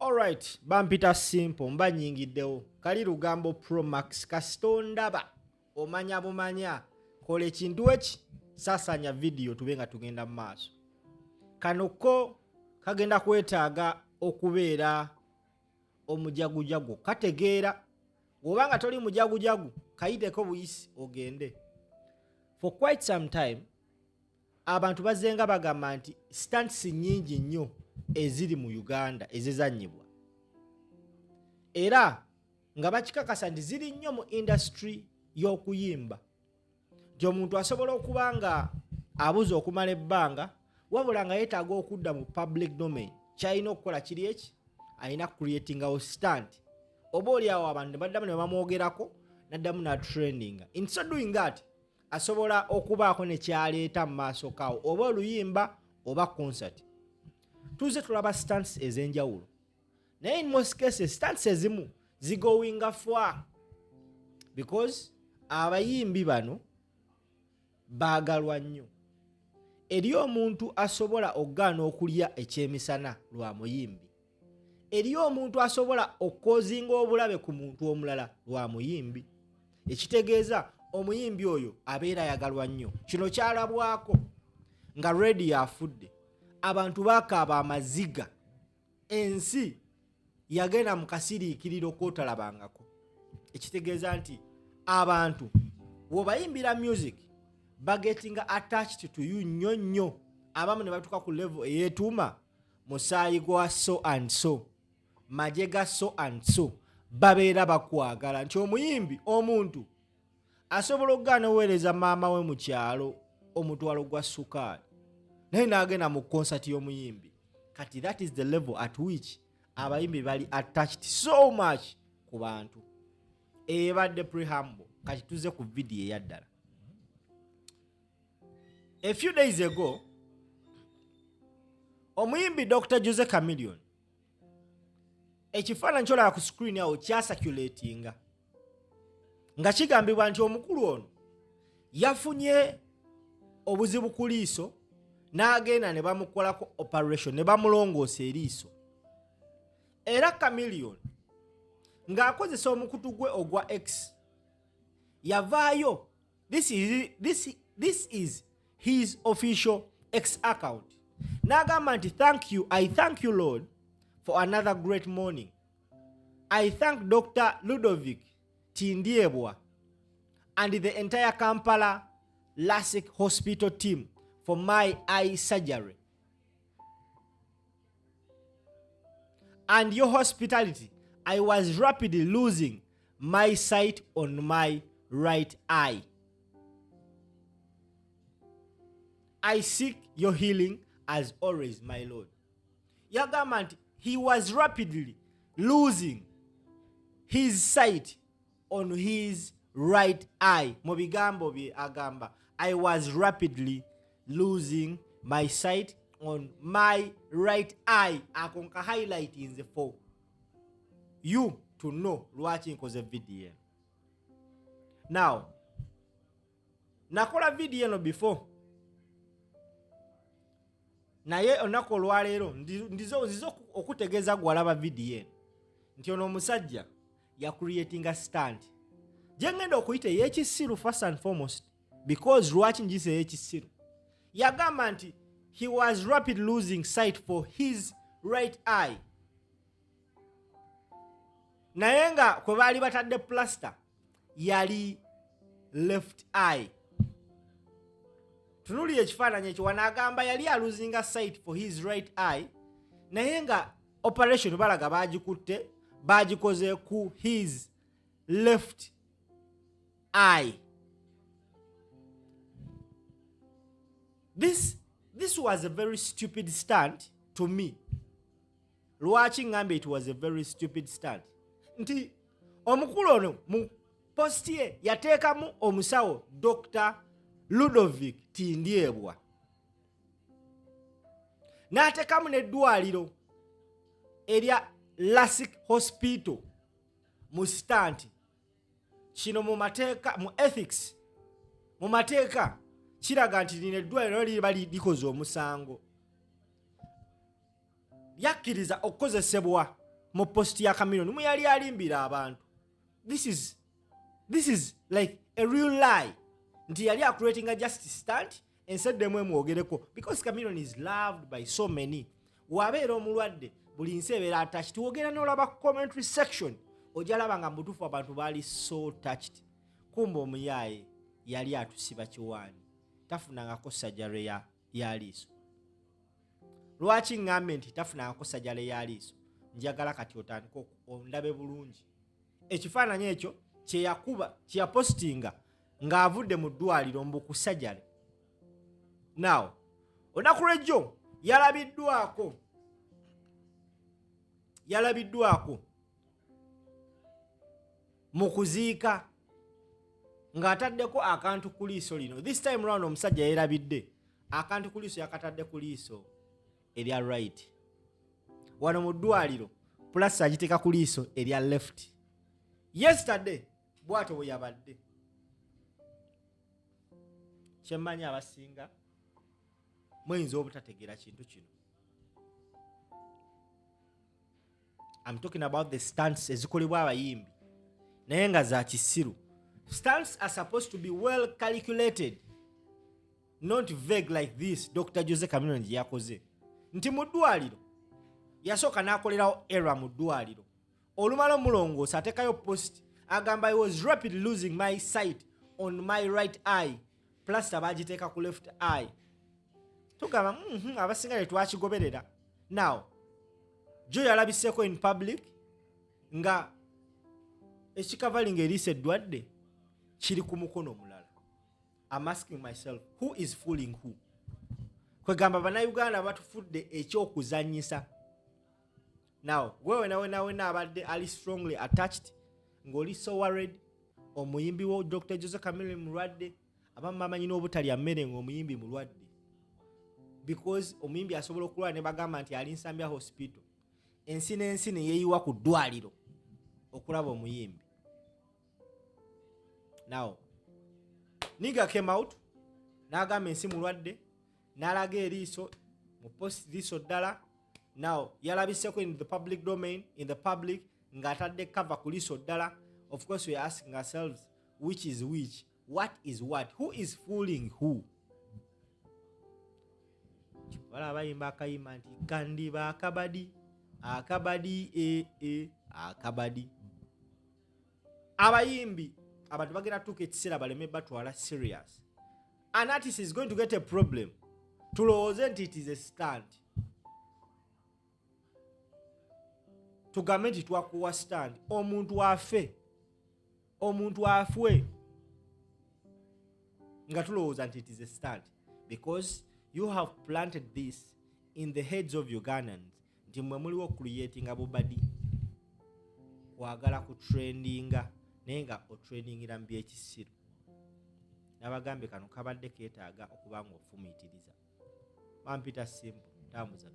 Alright, bampita simple mba nyingiddewo. Kali lugambo Pro Max kasitondaba omanya bumanya kola ekintu eki sasanya video tubenga tugenda mu maaso. Kano ko kagenda kwetaaga okubeera omujagujagu kategeera bw'obanga toli mujagujagu kayiteko buyisi ogende. For quite some time abantu bazenga bagamba nti stunts nnyingi nnyo eziri mu Uganda ezizannyibwa era nga bakikakasa nti ziri nnyo mu industry y'okuyimba nti omuntu asobola okuba nga abuze okumala ebbanga wabula nga yeetaaga okudda mu public domain kyalina okukola kiri eki alina creatingawo stunt oba oli awo abantu baddamu ne bamwogerako naddamu trending. In so doing that asobola okubaako ne kyaleeta mu maaso kaawo oba oluyimba oba concert. Tuze tulaba stunts ez'enjawulo naye in most cases stunts ezimu zigowinga far because abayimbi bano baagalwa nnyo. Eri omuntu asobola okugaana okulya ekyemisana lwa muyimbi. Eri omuntu asobola okkozinga obulabe ku muntu omulala lwa muyimbi. Ekitegeeza omuyimbi oyo abeera yagalwa nnyo. Kino kyalabwako nga radio afudde abantu bakaaba amaziga ensi yagenda mu kasiriikiriro kootalabangako. Ekitegeeza nti abantu bw'obayimbira music bagetinga attached to you nnyo nnyo abamu ne batuuka ku level eyeetuuma musaayi gwa so and so maje ga so and so babeera bakwagala nti omuyimbi omuntu asobola okugaana oweereza maama we mu kyalo omutwalo gwa sukaali naye n'agenda mu concert y'omuyimbi. Kati that is the level at which abayimbi bali attached so much ku bantu. Ebadde preamble kati tuze ku video eyaddala. A few days ago omuyimbi Dr. Jose Chameleone ekifaananyi kyolaba ku screen awo kyasaculatinga nga kigambibwa nti omukulu ono yafunye obuzibu ku liiso n'agenda ne bamukolako operation ne bamulongoosa eriiso. Era Chameleone ng'akozesa omukutu gwe ogwa X yavaayo. This is his official X account. N'agamba nti I thank you Lord for another great morning. I thank Dr. Ludovic Tindiebwa and the entire Kampala LASIK hospital team for my eye surgery and your hospitality. I was rapidly losing my sight on my right eye. I seek your healing as always, my Lord. Yagamba nti he was rapidly losing his sight on his right eye. Mu bigambo bye agamba I was rapidly losing my sight on my right eye. Akonka highlight in the for you to know lwaki nkoze video. Now nakola video eno before naye onako olwaleero ndizo okutegeeza gwalaba video eno nti ono omusajja ya creating stunt gye ngenda okuyita ey'ekisiru first and foremost because lwaki njise ey'ekisiru. Yagamba nti he was rapidly losing sight for his right eye naye nga kwe baali batadde plaster yali left eye. Tunuli ekifaananyi ekyo wanaagamba yali aluzinga sight for his right eye naye nga operation balaga bagikutte bagikoze ku his left eye. This was a very stupid stunt to me. Lwaki ngambe it was a very stupid stunt nti omukulu ono mu post ye yateekamu omusawo Dr. Ludovic Tindiebwa n'ateekamu n'eddwaliro erya LASIK hospital mu stunt. Kino mu mateeka mu ethics mu mateeka kiraga nti lino eddwaliro liba likoze omusango. Yakkiriza okukozesebwa mu post ya Chameleone mu yali alimbira abantu. This is like a real lie. Nti yali creating a justice stunt and said them mwogereko because Chameleone is loved by so many. Wabeera omulwadde buli nsi ebeera attached. Wogera n'olaba commentary section ojalaba nga mutufu abantu baali so touched. Kumba omuyaaye yali atusiba Kiwaani tafunangako sajjalo ya liiso. Lwaki ng'ambe nti tafunangako sajjalo ya liiso? Njagala kati otandika ondabe bulungi. Ekifaananyi ekyo kye yapostinga ng'avudde mu ddwaliro mbu sajjalo. Now olunaku lw'ejjo yalabiddwako mu kuziika ng'ataddeko akantu ku liiso lino. This time round omusajja yeerabidde akantu ku liiso yakatadde ku liiso erya right. Wano mu ddwaliro plus agiteeka ku liiso erya left. Yesterday bw'atyo bwe yabadde. Kyemmanyi abasinga muyinza obutategeera kintu kino. I'm talking about the stunts ezikolebwa abayimbi naye nga za kisiru. Stunts are supposed to be well calculated, not vague like this Dr. Jose Chameleone gye yakoze. Nti mu ddwaliro yasooka n'akolerawo error mu ddwaliro. Olumala omulongoosa ateekayo post agamba I was rapidly losing my sight on my right eye plus abagiteeka ku left eye. Tugamba abasinga tetwakigoberera. Now Joe yalabiseeko in public nga ekikavalinga eriiso eddwadde kiri ku mukono omulala. I'm asking myself, who is fooling who? Kwegamba bannayuganda batufudde ekyokuzannyisa. Now gwewe nawe abadde ali strongly attached ng'oli so worried omuyimbi wo Dr. Jose Chameleone mulwadde abamu bamanyi n'obutalya mmere ng'omuyimbi mulwadde because omuyimbi asobola okulwala ne bagamba nti ali Nsambya hospital. Ensi n'ensi ne yeeyiwa ku ddwaliro okulaba omuyimbi. Now nigga came out n'agamba ensi mulwadde n'alaga eriiso mu post liiso ddala. Now yalabiseko in the public domain, in the public ng'atadde cover ku liiso ddala. Of course we are asking ourselves which is which, what is what, who is fooling who? Wala abayimba akayimba nti kandiba akabadi akabadi. Abayimbi abantu bagenda tuuka ekiseera baleme batwala serious. An artist is going to get a problem. Tulowooze nti it is a stunt. Tugambe nti twakuwa stand omuntu afwe nga tulowooza nti it is a stunt because you have planted this in the heads of Ugandans nti mwe muliwo creatinga bubadi kwagala ku trendinga naye nga otrendingira mu byekisiru. Nabagambe kano kabadde keetaaga okuba nga ofumiitiriza. Mampita simple tambuza